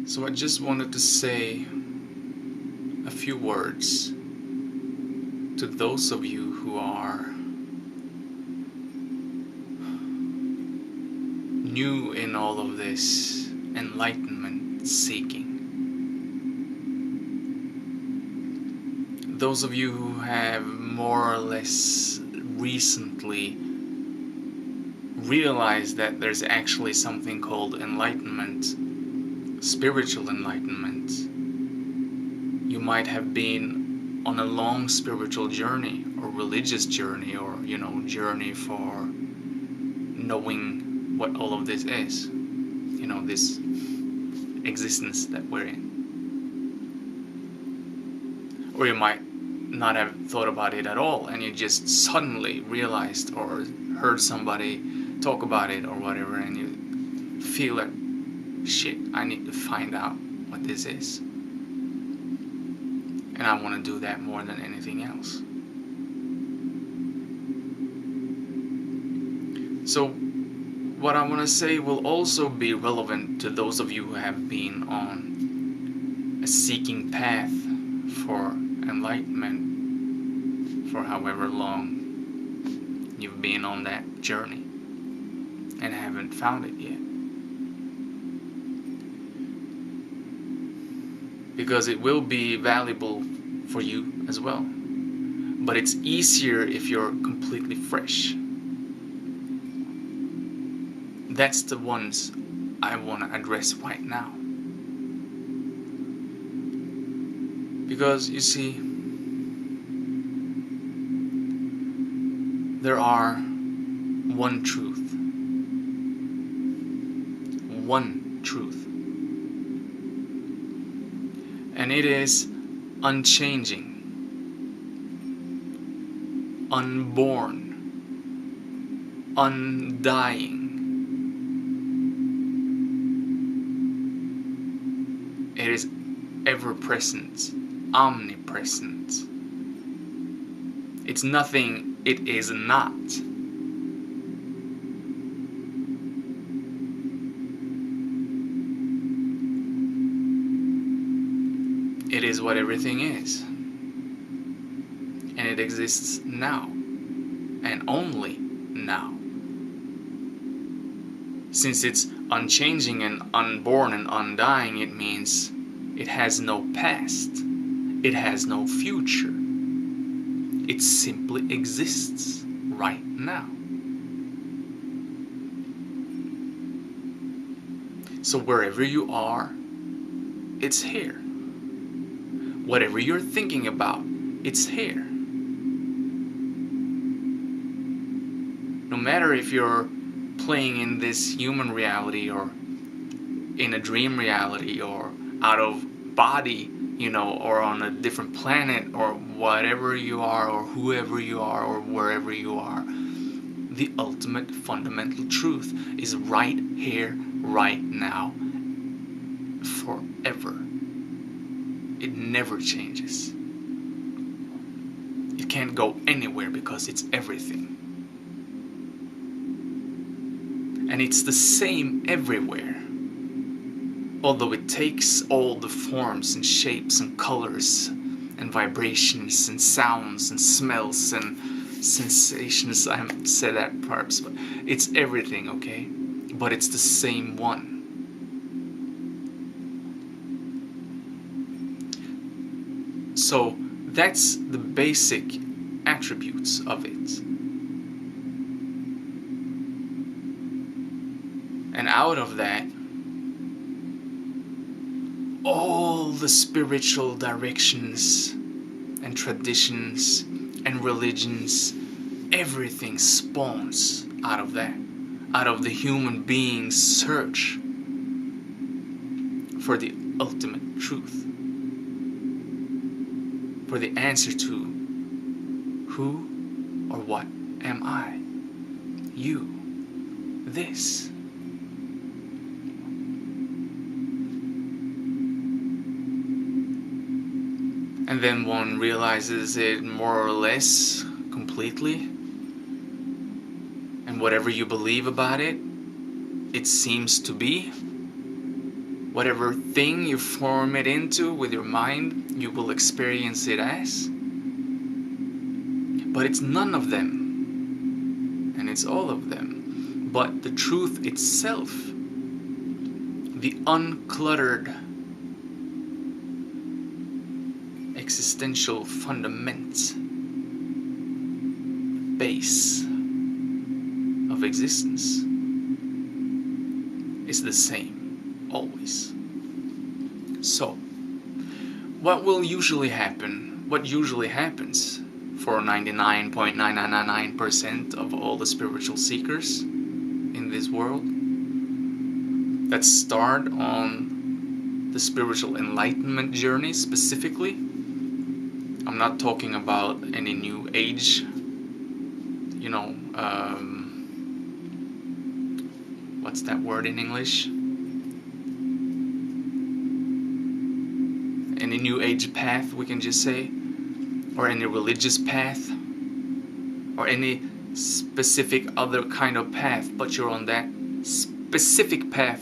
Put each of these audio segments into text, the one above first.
So I just wanted to say a few words to those of you who are new in all of this enlightenment seeking. Those of you who have more or less recently realized that there's actually something called enlightenment, spiritual enlightenment. You might have been on a long spiritual journey or religious journey or, journey for knowing what all of this is. This existence that we're in. Or you might not have thought about it at all and you just suddenly realized or heard somebody talk about it or whatever and you feel like, shit, I need to find out what this is. And I want to do that more than anything else. So what I want to say will also be relevant to those of you who have been on a seeking path for enlightenment for however long you've been on that journey and haven't found it yet. Because it will be valuable for you as well. But it's easier if you're completely fresh. That's the ones I want to address right now. Because you see, there are one truth. One truth. And it is unchanging, unborn, undying. It is ever-present, omnipresent. It's nothing it is not. It is what everything is. And it exists now. And only now. Since it's unchanging and unborn and undying, it means it has no past. It has no future. It simply exists right now. So wherever you are, it's here. Whatever you're thinking about, it's here. No matter if you're playing in this human reality or in a dream reality or out of body, or on a different planet or whatever you are or whoever you are or wherever you are, the ultimate fundamental truth is right here, right now, forever. It never changes. It can't go anywhere because it's everything. And it's the same everywhere. Although it takes all the forms and shapes and colors and vibrations and sounds and smells and sensations. I haven't said that perhaps, but it's everything, okay? But it's the same one. So that's the basic attributes of it. And out of that, all the spiritual directions and traditions and religions, everything spawns out of that. Out of the human being's search for the ultimate truth. For the answer to who or what am I? You. This. And then one realizes it more or less completely. And whatever you believe about it, it seems to be. Whatever thing you form it into with your mind, you will experience it as. But it's none of them, and it's all of them. But the truth itself, the uncluttered existential fundament, base of existence, is the same, always. So, what will usually happen, what usually happens for 99.9999% of all the spiritual seekers in this world that start on the spiritual enlightenment journey specifically? I'm not talking about any new age, what's that word in English? Any new age path, we can just say, or any religious path, or any specific other kind of path, but you're on that specific path.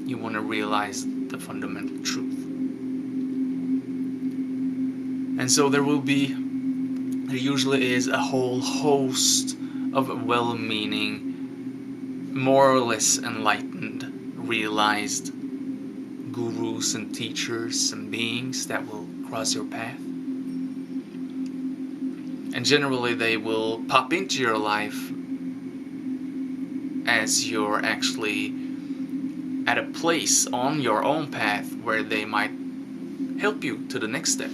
You want to realize the fundamental truth. And so there usually is a whole host of well-meaning, more or less enlightened, realized gurus and teachers and beings that will cross your path. And generally they will pop into your life as you're actually at a place on your own path where they might help you to the next step.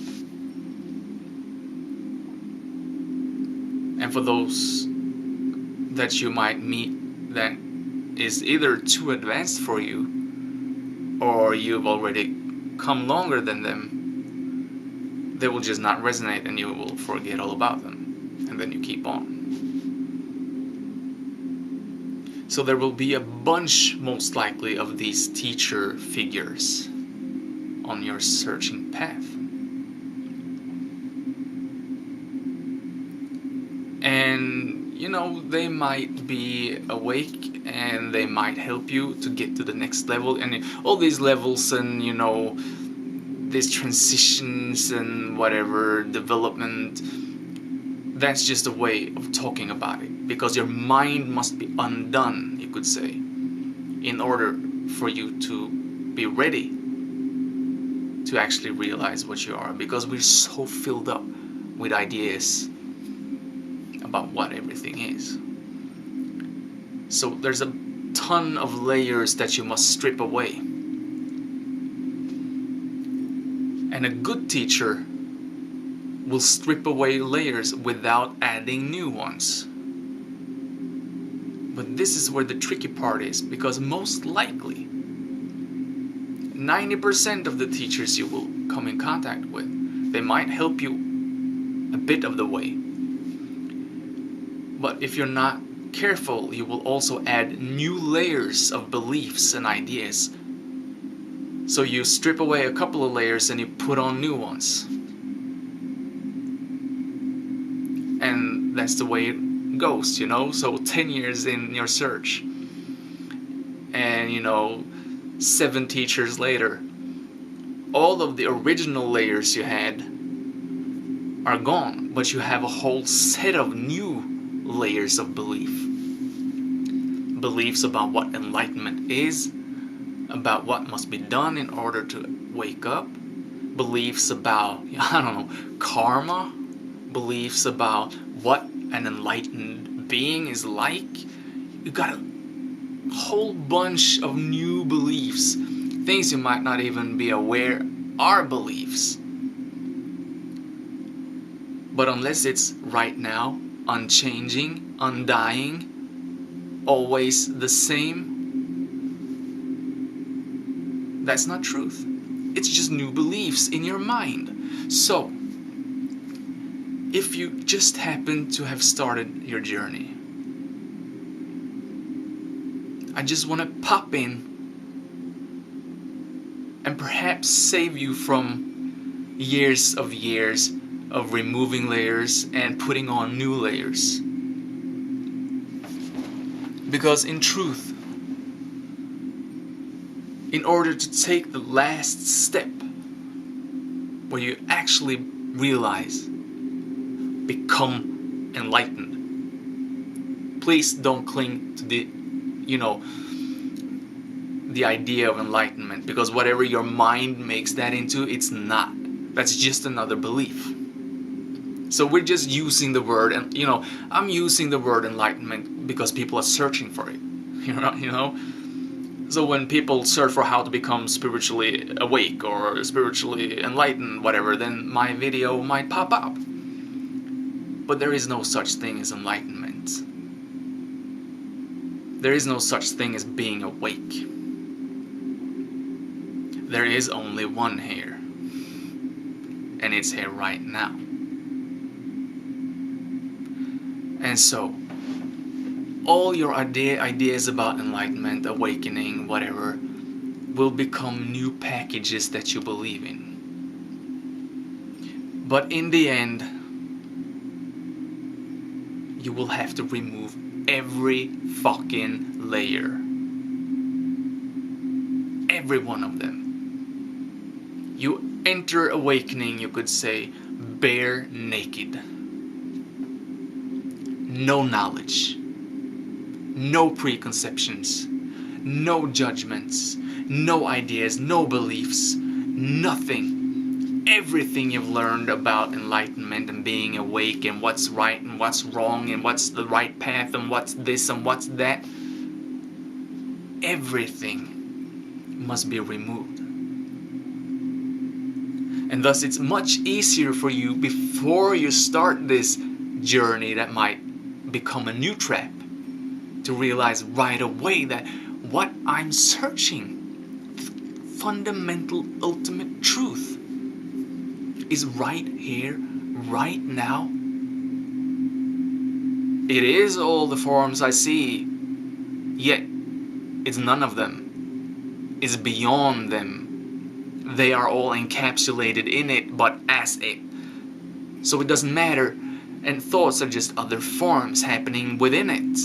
And for those that you might meet that is either too advanced for you, or you've already come longer than them, they will just not resonate and you will forget all about them, and then you keep on. So there will be a bunch, most likely, of these teacher figures on your searching path. And they might be awake and they might help you to get to the next level, and all these levels and these transitions and whatever development, that's just a way of talking about it, because your mind must be undone, you could say, in order for you to be ready to actually realize what you are, because we're so filled up with ideas about what everything is. So there's a ton of layers that you must strip away. And a good teacher will strip away layers without adding new ones. But this is where the tricky part is, because most likely 90% of the teachers you will come in contact with, they might help you a bit of the way. But if you're not careful, you will also add new layers of beliefs and ideas. So you strip away a couple of layers and you put on new ones. And that's the way it goes, So 10 years in your search, and 7 teachers later, all of the original layers you had are gone, but you have a whole set of new layers of beliefs about what enlightenment is, about what must be done in order to wake up, beliefs about, karma, beliefs about what an enlightened being is like. You got a whole bunch of new beliefs, things you might not even be aware are beliefs. But unless it's right now, unchanging, undying, always the same, that's not truth. It's just new beliefs in your mind. So, if you just happen to have started your journey, I just want to pop in and perhaps save you from years of removing layers and putting on new layers. Because in truth, in order to take the last step where you actually realize, become enlightened. Please don't cling to the idea of enlightenment, because whatever your mind makes that into, it's not. That's just another belief. So we're just using the word, and I'm using the word enlightenment because people are searching for it. So when people search for how to become spiritually awake or spiritually enlightened, whatever, then my video might pop up. But there is no such thing as enlightenment. There is no such thing as being awake. There is only one here, and it's here right now. And so, all your ideas about enlightenment, awakening, whatever, will become new packages that you believe in. But in the end, you will have to remove every fucking layer. Every one of them. You enter awakening, you could say, bare naked. No knowledge. No preconceptions. No judgments. No ideas. No beliefs. Nothing. Everything you've learned about enlightenment and being awake and what's right and what's wrong and what's the right path and what's this and what's that. Everything must be removed. And thus it's much easier for you, before you start this journey that might become a new trap, to realize right away that what I'm searching, fundamental ultimate truth, is right here, right now. It is all the forms I see, yet it's none of them. It's beyond them. They are all encapsulated in it, but as it. So it doesn't matter, and thoughts are just other forms happening within it.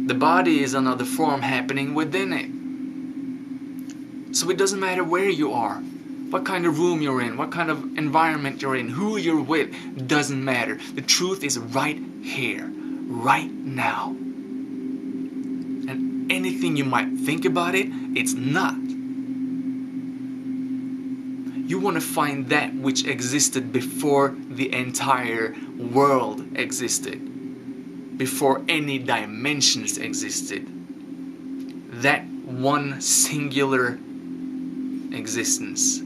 The body is another form happening within it. So it doesn't matter where you are, what kind of room you're in, what kind of environment you're in, who you're with, doesn't matter. The truth is right here, right now. And anything you might think about it, it's not. You want to find that which existed before the entire world existed, before any dimensions existed. That one singular existence,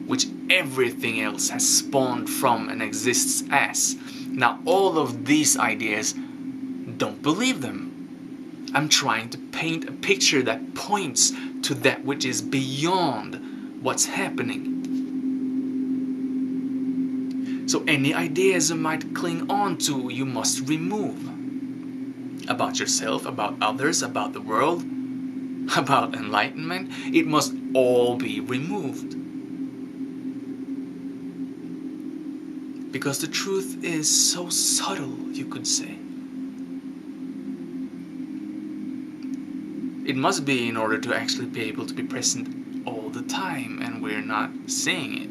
which everything else has spawned from and exists as. Now, all of these ideas, don't believe them. I'm trying to paint a picture that points to that which is beyond what's happening. So any ideas you might cling on to, you must remove. About yourself, about others, about the world, about enlightenment, it must all be removed. Because the truth is so subtle, you could say. It must be in order to actually be able to be present all the time, and we're not seeing it.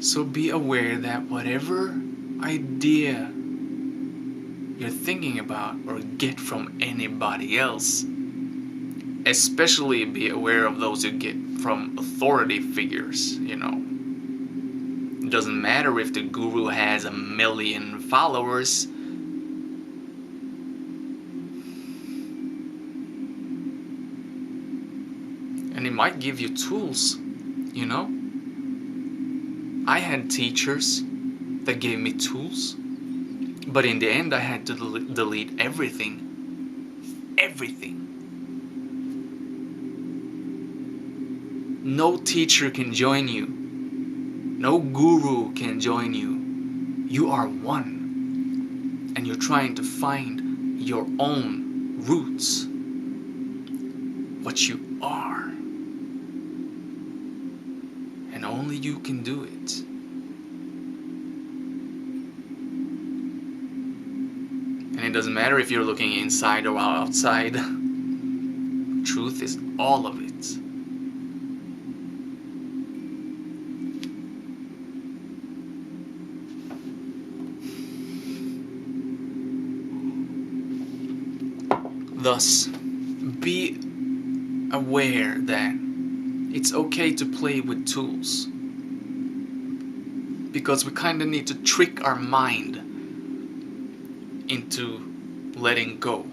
So be aware that whatever idea you're thinking about or get from anybody else, especially be aware of those you get from authority figures, It doesn't matter if the guru has 1 million followers. And it might give you tools, I had teachers that gave me tools, but in the end I had to delete everything. Everything. No teacher can join you. No guru can join you. You are one, and you're trying to find your own roots, what you are. And only you can do it. And It doesn't matter if you're looking inside or outside. Truth is all of it. Thus, be aware that it's okay to play with tools, because we kind of need to trick our mind into letting go.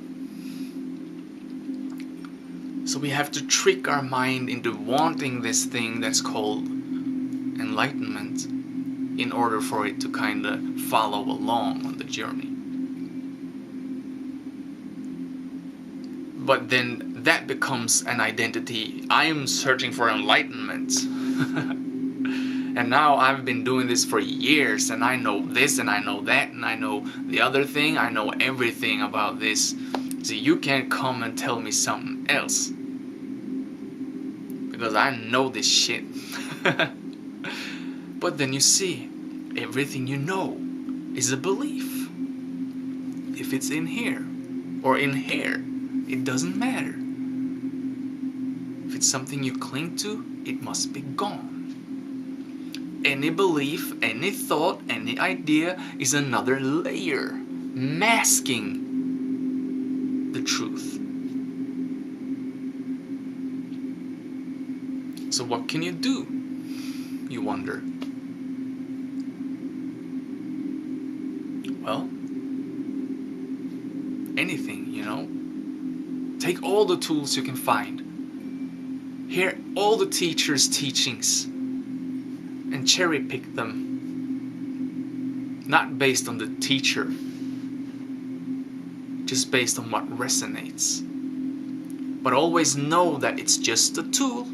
So we have to trick our mind into wanting this thing that's called enlightenment in order for it to kind of follow along on the journey. But then that becomes an identity. I am searching for enlightenment. And now I've been doing this for years, and I know this and I know that and I know the other thing. I know everything about this. So you can't come and tell me something else, because I know this shit. But then you see, everything you know is a belief. If it's in here or in here, it doesn't matter. If it's something you cling to, it must be gone. Any belief, any thought, any idea is another layer masking the truth. So what can you do, you wonder? Well, anything, you know. Take all the tools you can find. Hear all the teachers' teachings and cherry pick them. Not based on the teacher, just based on what resonates. But always know that it's just a tool.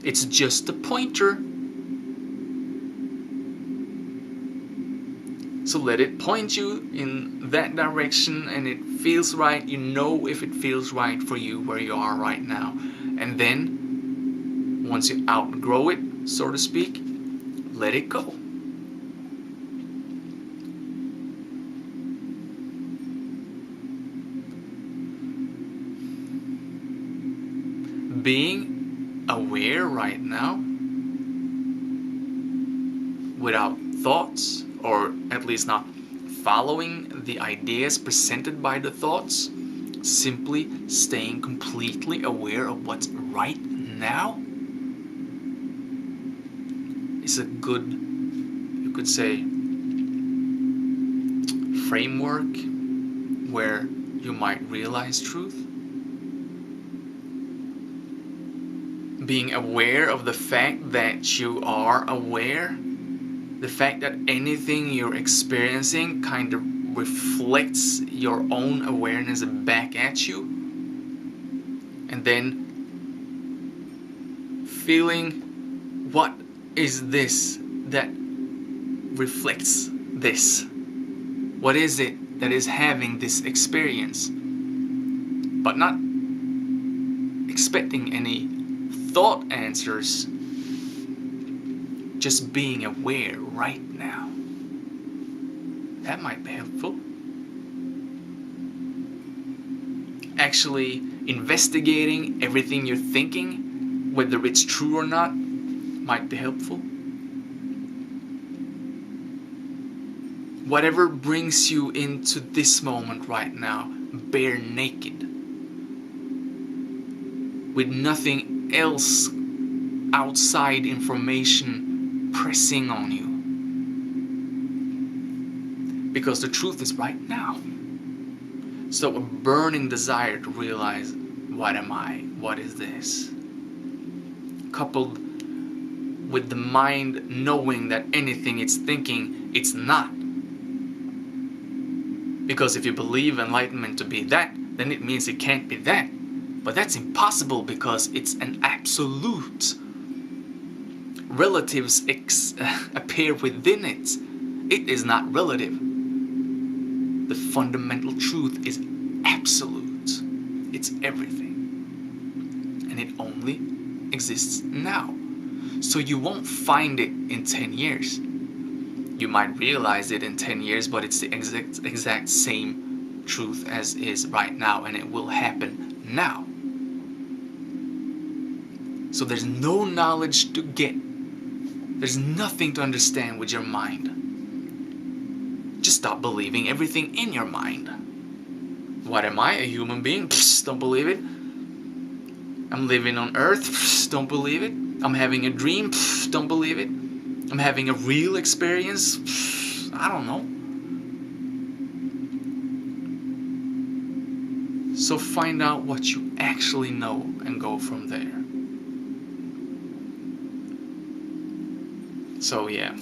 It's just a pointer. So let it point you in that direction, and it feels right. You know if it feels right for you where you are right now. And then, once you outgrow it, so to speak, let it go. Being aware right now, without thoughts, or at least not following the ideas presented by the thoughts, simply staying completely aware of what's right now, is a good, you could say, framework where you might realize truth. Being aware of the fact that you are aware, the fact that anything you're experiencing kind of reflects your own awareness back at you, and then feeling, what is this that reflects this? What is it that is having this experience? But not expecting any thought answers, just being aware right now. That might be helpful. Actually investigating everything you're thinking, whether it's true or not, might be helpful. Whatever brings you into this moment right now, bare naked, with nothing else outside information pressing on you. Because the truth is right now. So a burning desire to realize, what am I? What is this? Coupled with the mind knowing that anything it's thinking, it's not. Because if you believe enlightenment to be that, then it means it can't be that. But that's impossible, because it's an absolute. Relatives appear within it. It is not relative. The fundamental truth is absolute. It's everything. And it only exists now. So you won't find it in 10 years. You might realize it in 10 years, but it's the exact same truth as is right now, and it will happen now. So there's no knowledge to get. There's nothing to understand with your mind. Just stop believing everything in your mind. What am I? A human being? Psst, don't believe it. I'm living on earth? Psst, don't believe it. I'm having a dream? Psst, don't believe it. I'm having a real experience? Psst, I don't know. So find out what you actually know and go from there. So yeah,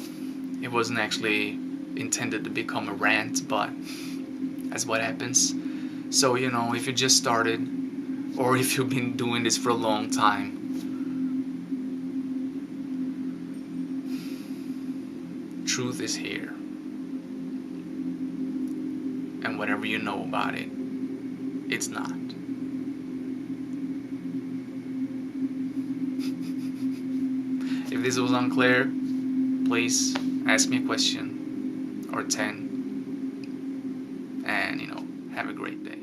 it wasn't actually intended to become a rant, but that's what happens. So, you know, if you just started, or if you've been doing this for a long time, truth is here. And whatever you know about it, it's not. If this was unclear, please ask me a question or 10. And, you know, have a great day.